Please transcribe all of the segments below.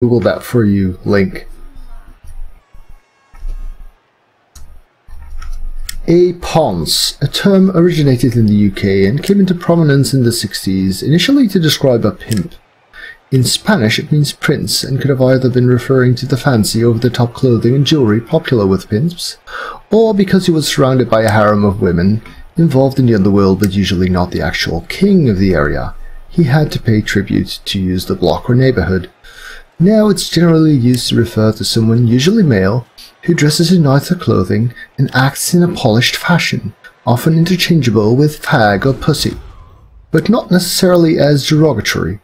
Google that for you link. A ponce, a term originated in the UK and came into prominence in the 60s, initially to describe a pimp. In Spanish it means prince, and could have either been referring to the fancy over-the-top clothing and jewellery popular with pimps, or because he was surrounded by a harem of women, involved in the underworld but usually not the actual king of the area. He had to pay tribute to use the block or neighbourhood. Now it's generally used to refer to someone, usually male, who dresses in nicer clothing and acts in a polished fashion, often interchangeable with fag or pussy, but not necessarily as derogatory.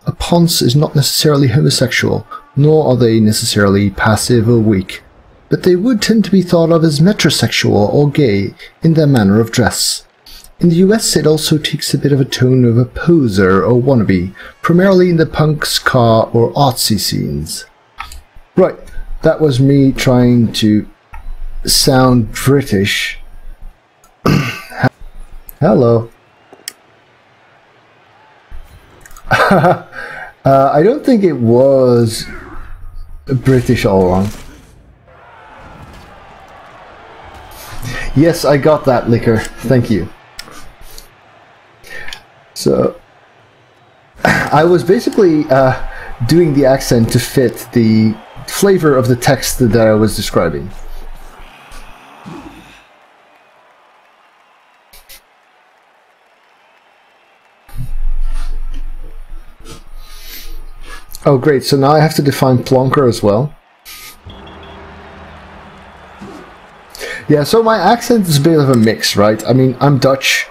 A ponce is not necessarily homosexual, nor are they necessarily passive or weak, but they would tend to be thought of as metrosexual or gay in their manner of dress. In the US it also takes a bit of a tone of a poser or wannabe, primarily in the punk, ska or artsy scenes. Right, that was me trying to sound British. Hello. I don't think it was British all along. Yes, I got that, Liquor. Thank you. So, I was basically doing the accent to fit the flavor of the text that I was describing. Oh great, so now I have to define plonker as well. Yeah, so my accent is a bit of a mix, right? I mean, I'm Dutch,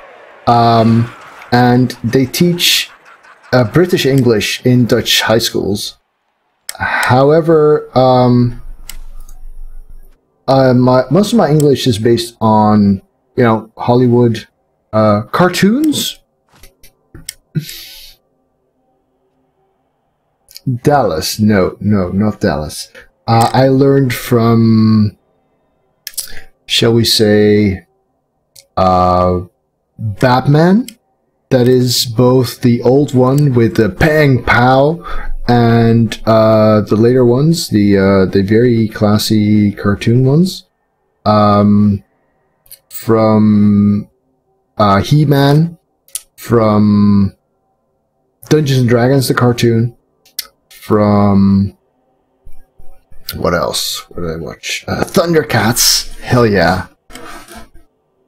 and they teach British English in Dutch high schools. However, most of my English is based on, you know, Hollywood cartoons. Dallas, no, not Dallas. I learned from, shall we say, Batman. That is both the old one with the pang pow and the later ones, the very classy cartoon ones. From He-Man, from Dungeons and Dragons, the cartoon. From what else? What did I watch? Thundercats. Hell yeah.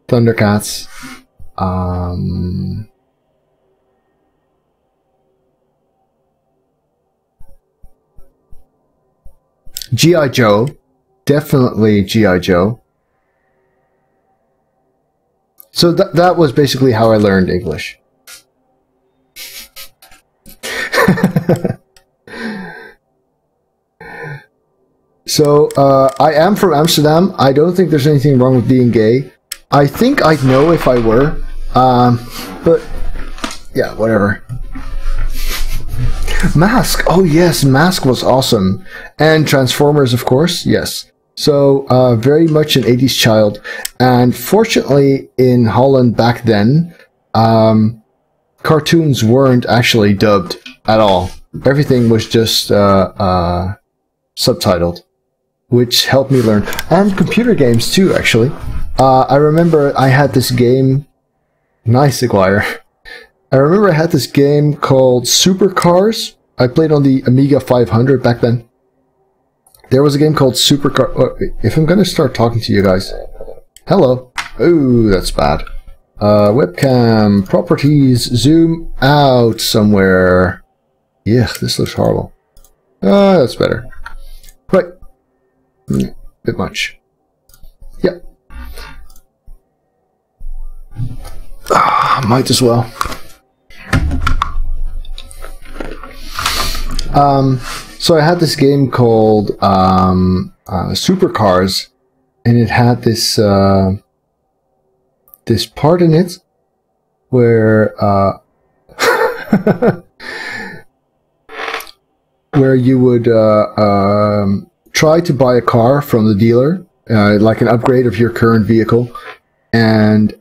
Thundercats. G.I. Joe. Definitely G.I. Joe. So that was basically how I learned English. So, I am from Amsterdam. I don't think there's anything wrong with being gay. I think I'd know if I were. But, yeah, whatever. Mask! Oh yes, Mask was awesome. And Transformers, of course, yes. So, very much an 80s child. And fortunately, in Holland back then, cartoons weren't actually dubbed at all. Everything was just subtitled, which helped me learn. And computer games too, actually. I remember I had this game. Nice, Acquire. I remember I had this game called Supercars. I played on the Amiga 500 back then. There was a game called Supercar. Oh, if I'm gonna start talking to you guys. Hello. Ooh, that's bad. Webcam, properties, zoom out somewhere. Yeah, this looks horrible. That's better. Right. Bit much. Yep. Might as well. So I had this game called Supercars, and it had this this part in it where where you would try to buy a car from the dealer, like an upgrade of your current vehicle, and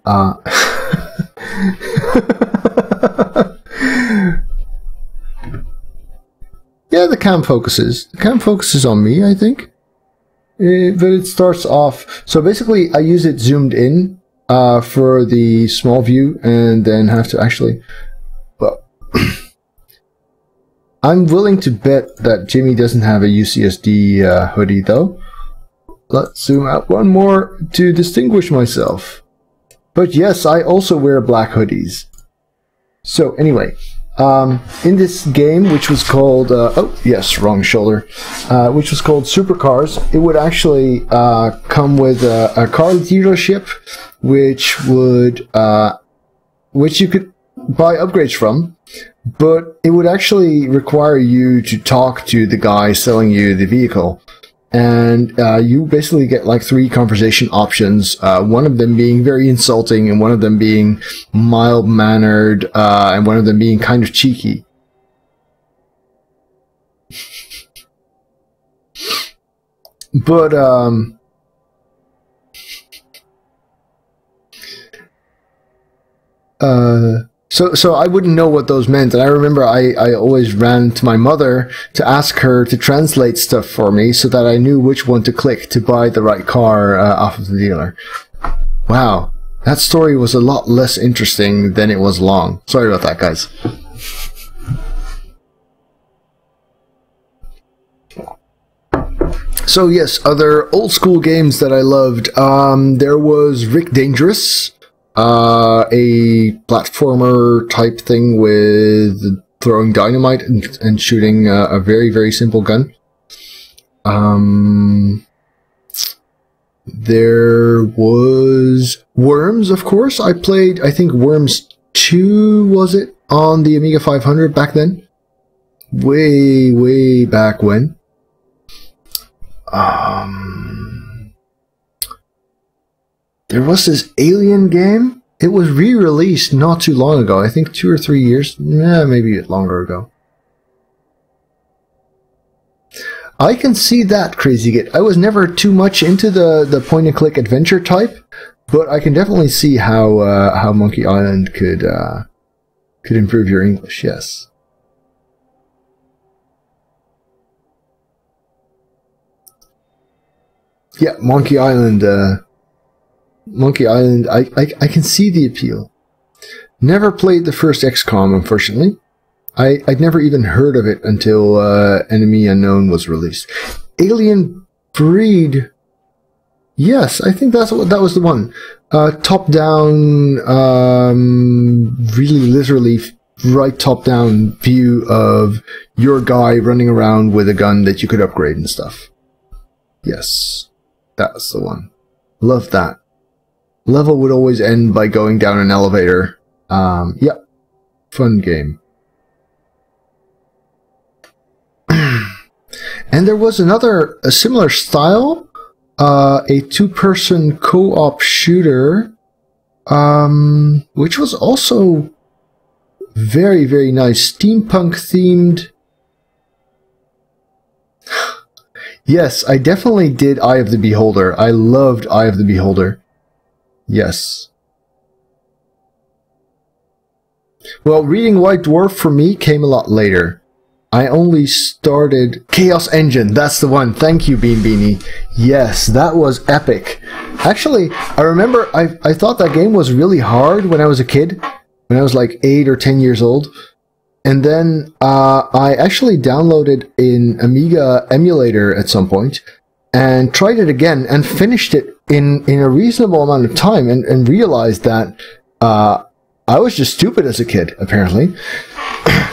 yeah, Yeah, the cam focuses. The cam focuses on me, I think. But it starts off... So basically, I use it zoomed in for the small view, and then have to actually... Well, I'm willing to bet that Jimmy doesn't have a UCSD hoodie, though. Let's zoom out one more to distinguish myself. But yes, I also wear black hoodies. So anyway, in this game, which was called, oh yes, wrong shoulder, which was called Supercars, it would actually come with a car dealership, which you could buy upgrades from, but it would actually require you to talk to the guy selling you the vehicle. And you basically get like 3 conversation options, one of them being very insulting, and one of them being mild-mannered, and one of them being kind of cheeky. But, So I wouldn't know what those meant, and I remember I always ran to my mother to ask her to translate stuff for me so that I knew which one to click to buy the right car off of the dealer. Wow, that story was a lot less interesting than it was long. Sorry about that, guys. So yes, other old school games that I loved. There was Rick Dangerous. A platformer type thing with throwing dynamite and shooting a very, very simple gun. There was Worms, of course. I played, I think, Worms 2, was it, on the Amiga 500 back then? Way, way back when. There was this Alien game. It was re-released not too long ago. I think 2 or 3 years. Maybe a bit longer ago. I can see that, Crazy Git. I was never too much into the point-and-click adventure type, but I can definitely see how Monkey Island could improve your English. Yes. Yeah, Monkey Island. Monkey Island, I can see the appeal. Never played the first XCOM, unfortunately. I'd never even heard of it until Enemy Unknown was released. Alien Breed. Yes, I think that was the one. Top-down, really literally right top-down view of your guy running around with a gun that you could upgrade and stuff. Yes, that's the one. Love that. Level would always end by going down an elevator. Yeah, fun game. And there was a similar style, a 2-person co-op shooter, which was also very, very nice. Steampunk themed. Yes, I definitely did Eye of the Beholder. I loved Eye of the Beholder. Yes. Well, reading White Dwarf for me came a lot later. I only started Chaos Engine. That's the one. Thank you, Bean Beanie. Yes, that was epic. Actually, I remember I thought that game was really hard when I was a kid, when I was like 8 or 10 years old. And then I actually downloaded an Amiga emulator at some point and tried it again and finished it in a reasonable amount of time and realized that I was just stupid as a kid, apparently.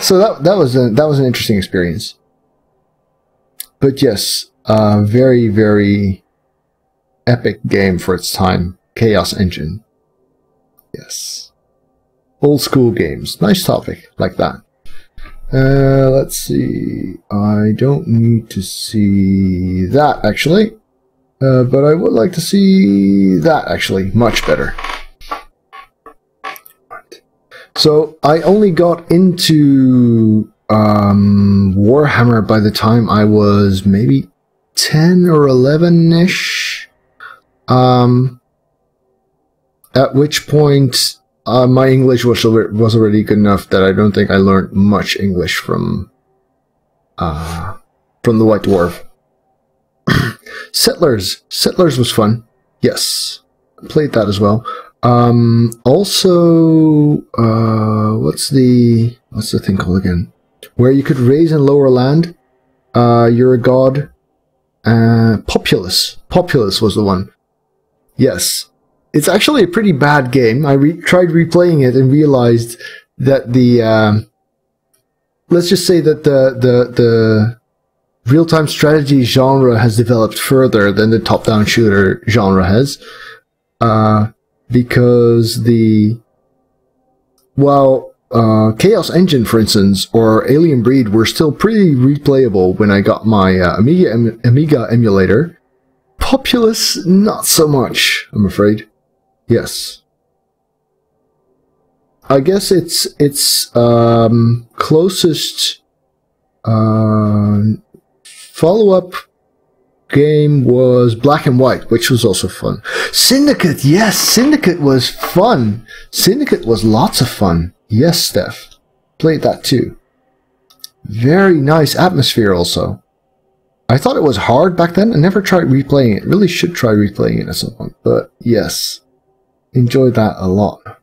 So that was an interesting experience. But yes, very, very epic game for its time. Chaos Engine. Yes. Old school games. Nice topic, like that. Let's see. I don't need to see that, actually. But I would like to see that, actually. Much better. So, I only got into Warhammer by the time I was maybe 10 or 11-ish. At which point, my English was already good enough that I don't think I learned much English from from the White Dwarf. Settlers was fun. Yes, played that as well. Also, what's the thing called again? Where you could raise and lower land. You're a god. Populous was the one. Yes, it's actually a pretty bad game. I tried replaying it and realized that the let's just say that the real-time strategy genre has developed further than the top-down shooter genre has, because Chaos Engine, for instance, or Alien Breed were still pretty replayable when I got my Amiga emulator. Populous, not so much, I'm afraid. Yes. I guess its closest follow-up game was Black and White, which was also fun. Syndicate, yes, Syndicate was fun. Syndicate was lots of fun. Yes, Steph. Played that too. Very nice atmosphere also. I thought it was hard back then. I never tried replaying it. Really should try replaying it at some point. But yes, enjoyed that a lot.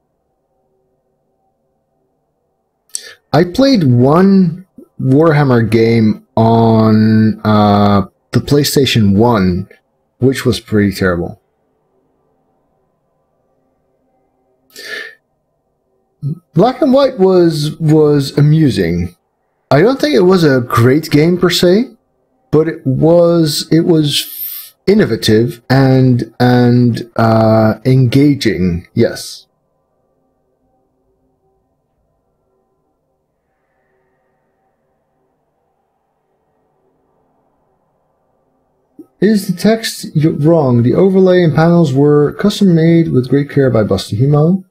I played one Warhammer game on the PlayStation 1, which was pretty terrible. Black and White was amusing. I don't think it was a great game per se, but it was innovative and engaging. Yes. Is the text wrong? The overlay and panels were custom made with great care by Bustahimo.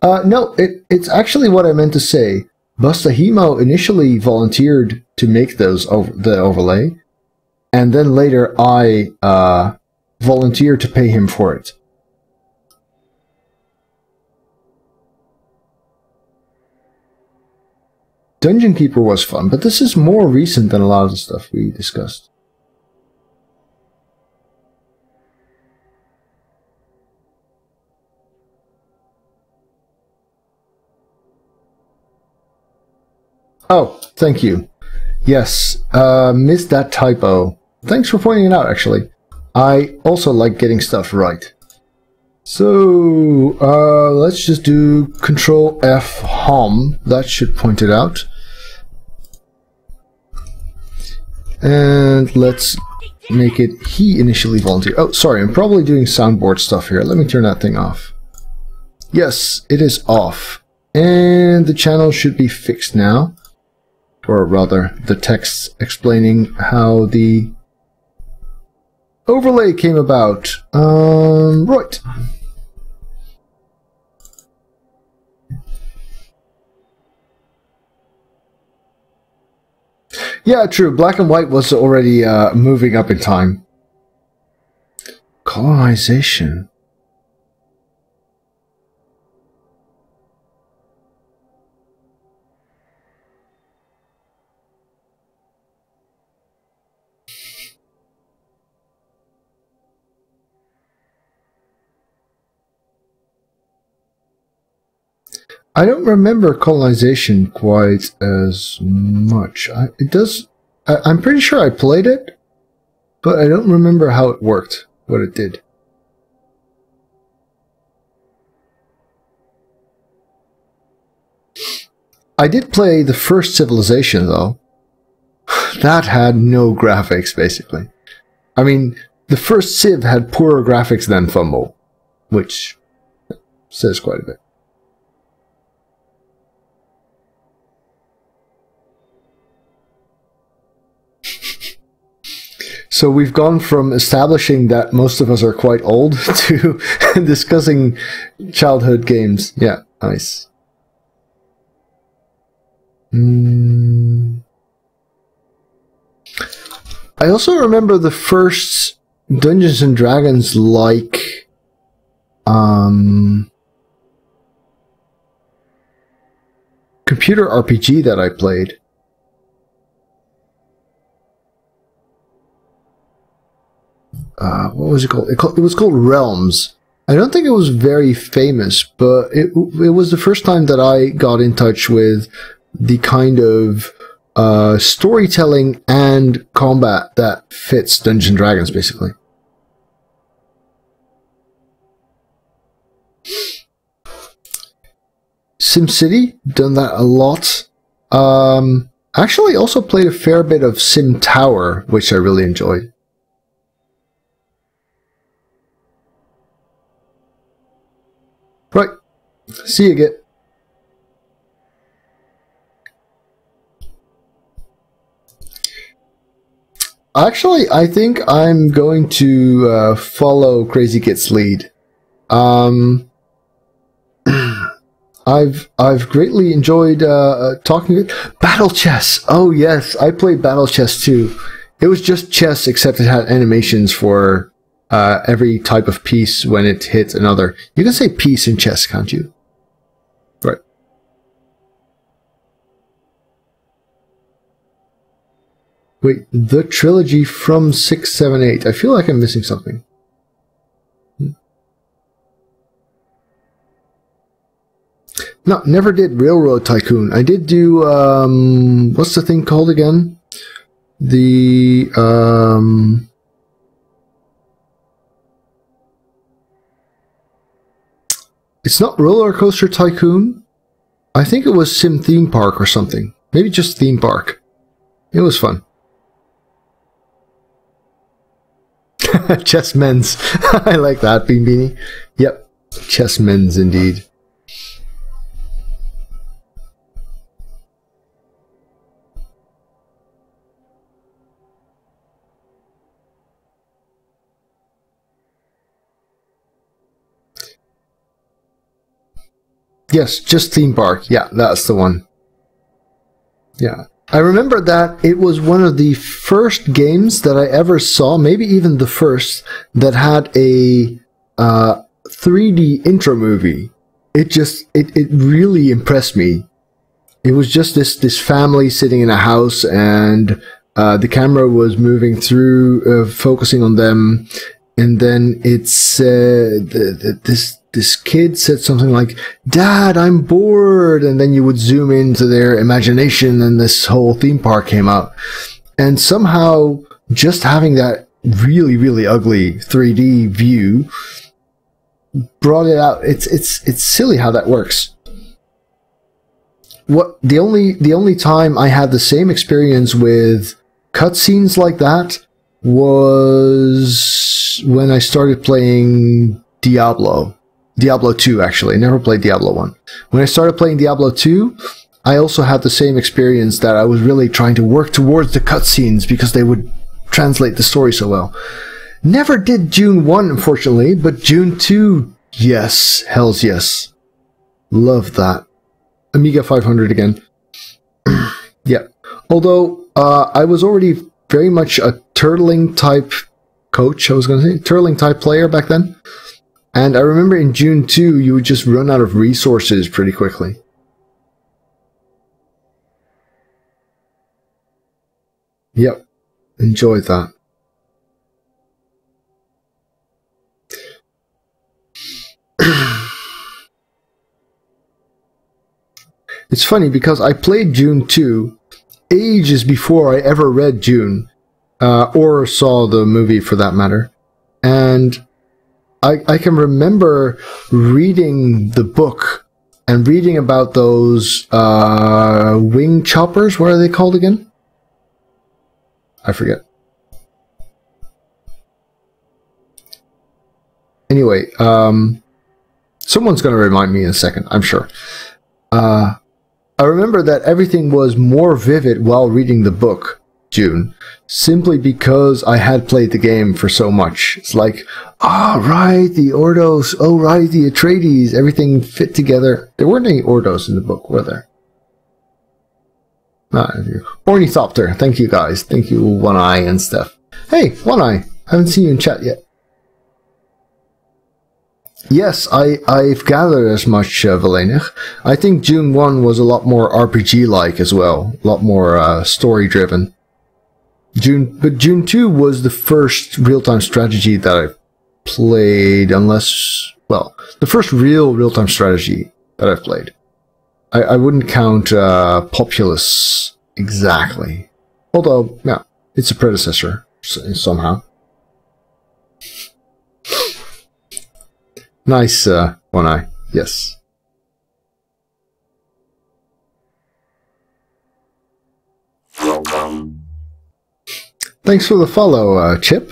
No, it's actually what I meant to say. Bustahimo initially volunteered to make the overlay, and then later I volunteered to pay him for it. Dungeon Keeper was fun, but this is more recent than a lot of the stuff we discussed. Oh, thank you. Yes, missed that typo. Thanks for pointing it out, actually. I also like getting stuff right. So, let's just do Control F HOM. That should point it out. And let's make it he initially volunteered. Oh, sorry, I'm probably doing soundboard stuff here. Let me turn that thing off. Yes, it is off. And the channel should be fixed now. Or rather, the text explaining how the overlay came about. Right. Yeah, true. Black and White was already moving up in time. Colonization. I don't remember colonization quite as much. I'm pretty sure I played it, but I don't remember how it worked, what it did. I did play the first Civilization, though. That had no graphics, basically. I mean, the first Civ had poorer graphics than Fumble, which says quite a bit. So we've gone from establishing that most of us are quite old to discussing childhood games. Yeah, nice. I also remember the first Dungeons and Dragons like computer RPG that I played. what was it called? It was called Realms. I don't think it was very famous, but it was the first time that I got in touch with the kind of storytelling and combat that fits Dungeons and Dragons, basically. SimCity, done that a lot. Actually, also played a fair bit of Sim Tower, which I really enjoyed. Right, see you again. Actually, I think I'm going to follow Crazy Kit's lead. I've greatly enjoyed talking. Battle chess. Oh yes, I played battle chess too. It was just chess, except it had animations for every type of piece when it hit another. You can say piece in chess, can't you? Right. Wait, the trilogy from 6, 7, 8. I feel like I'm missing something. No, never did Railroad Tycoon. I did do, what's the thing called again? The, it's not Roller Coaster Tycoon. I think it was Sim Theme Park or something. Maybe just Theme Park. It was fun. Chess Men's. I like that, Bean Beanie. Yep, Chess Men's indeed. Yes, just Theme Park. Yeah, that's the one. Yeah. I remember that it was one of the first games that I ever saw, maybe even the first, that had a 3D intro movie. It really impressed me. It was just this family sitting in a house, and the camera was moving through, focusing on them, and then it's this kid said something like, "Dad, I'm bored," and then you would zoom into their imagination and this whole theme park came out. And somehow just having that really, really ugly 3D view brought it out. It's silly how that works. The only time I had the same experience with cutscenes like that was when I started playing Diablo 2, actually. I never played Diablo 1. When I started playing Diablo 2, I also had the same experience that I was really trying to work towards the cutscenes because they would translate the story so well. Never did Dune 1, unfortunately, but Dune 2, yes. Hells yes. Love that. Amiga 500 again. Yeah. Although, I was already very much a turtling type coach, I was going to say. Turtling type player back then. And I remember in Dune 2, you would just run out of resources pretty quickly. Yep. Enjoyed that. It's funny because I played Dune 2 ages before I ever read Dune, or saw the movie for that matter. And I can remember reading the book and reading about those wing choppers. What are they called again? I forget. Anyway, someone's going to remind me in a second, I'm sure. I remember that everything was more vivid while reading the book, Dune, simply because I had played the game for so much. It's like, right, the Ordos, right, the Atreides, everything fit together. There weren't any Ordos in the book, were there? Ornithopter, thank you guys. Thank you, One Eye and stuff. Hey, One Eye, I haven't seen you in chat yet. Yes, I've gathered as much, Valenig. I think Dune 1 was a lot more RPG-like as well. A lot more story-driven. June 2 was the first real-time strategy that I played, well, the first real-time strategy that I've played. I wouldn't count Populous exactly. Although, yeah, it's a predecessor somehow. Nice, One Eye. Yes. Thanks for the follow, Chip.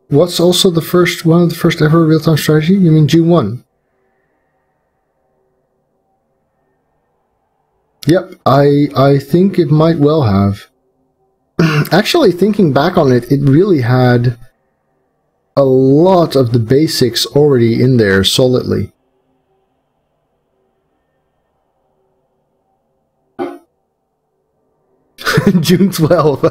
What's also one of the first ever real-time strategy? You mean June 1? Yep, I think it might well have. Actually, thinking back on it, it really had a lot of the basics already in there solidly. June 12.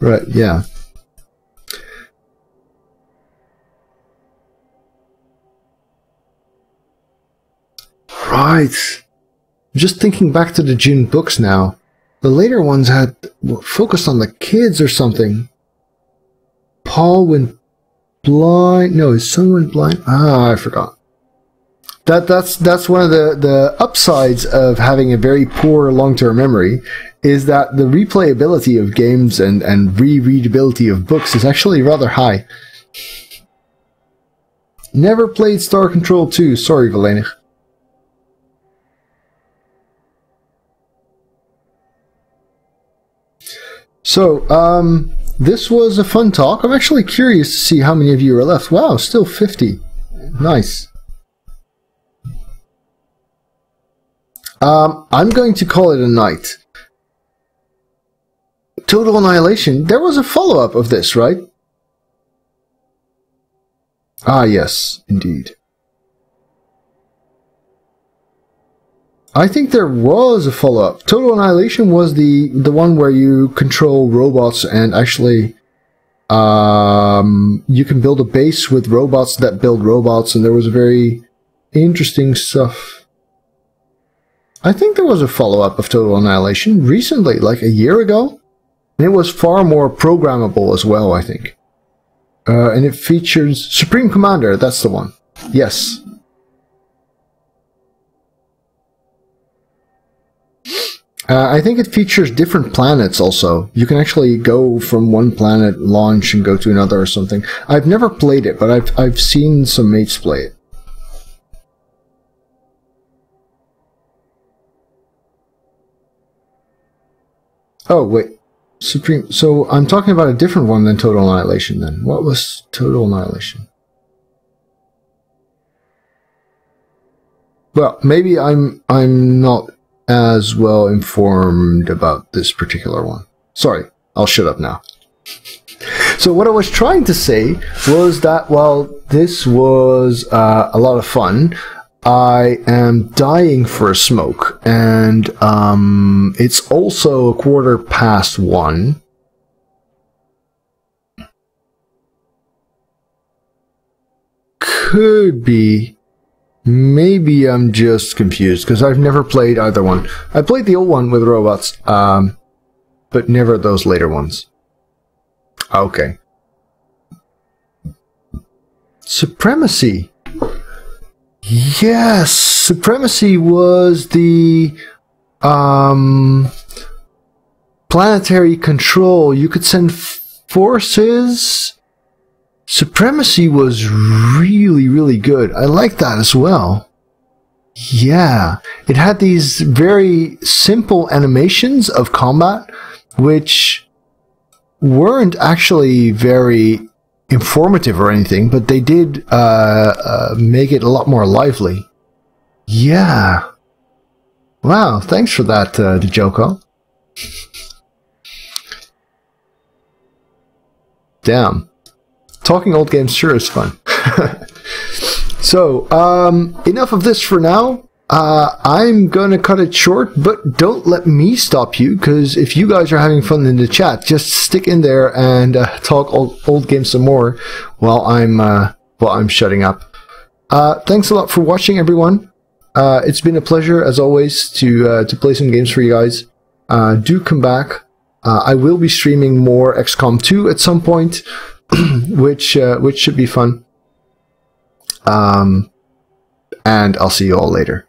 Right, yeah. Right. Just thinking back to the June books now. The later ones had focused on the kids or something. Paul went blind. No, his son went blind. Ah, I forgot. That's one of the upsides of having a very poor long-term memory, is that the replayability of games and rereadability of books is actually rather high. Never played Star Control 2. Sorry, Valenig. So, this was a fun talk. I'm actually curious to see how many of you are left. Wow, still 50. Nice. I'm going to call it a night. Total Annihilation. There was a follow-up of this, right? Ah, yes, indeed. I think there was a follow-up. Total Annihilation was the one where you control robots and actually you can build a base with robots that build robots, and there was very interesting stuff. I think there was a follow-up of Total Annihilation recently, like a year ago. And it was far more programmable as well, I think. And it features Supreme Commander, that's the one. Yes. I think it features different planets also. You can actually go from one planet, launch, and go to another or something. I've never played it, but I've seen some mates play it. Oh, wait. Supreme. So I'm talking about a different one than Total Annihilation then. What was Total Annihilation? Well, maybe I'm not as well informed about this particular one. Sorry, I'll shut up now. So what I was trying to say was that while this was a lot of fun, I am dying for a smoke, and it's also 1:15. Could be. Maybe I'm just confused, because I've never played either one. I played the old one with robots, but never those later ones. Okay. Supremacy. Yes, Supremacy was the planetary control. You could send forces. Supremacy was really, really good. I like that as well. Yeah, it had these very simple animations of combat, which weren't actually very informative or anything, but they did make it a lot more lively. Yeah. Wow, thanks for that, Djoko. Damn. Talking old games sure is fun. So, enough of this for now. I'm gonna cut it short, but don't let me stop you, because if you guys are having fun in the chat, just stick in there and talk old games some more while I'm shutting up. Thanks a lot for watching, everyone. It's been a pleasure, as always, to play some games for you guys. Do come back. I will be streaming more XCOM 2 at some point, which should be fun. And I'll see you all later.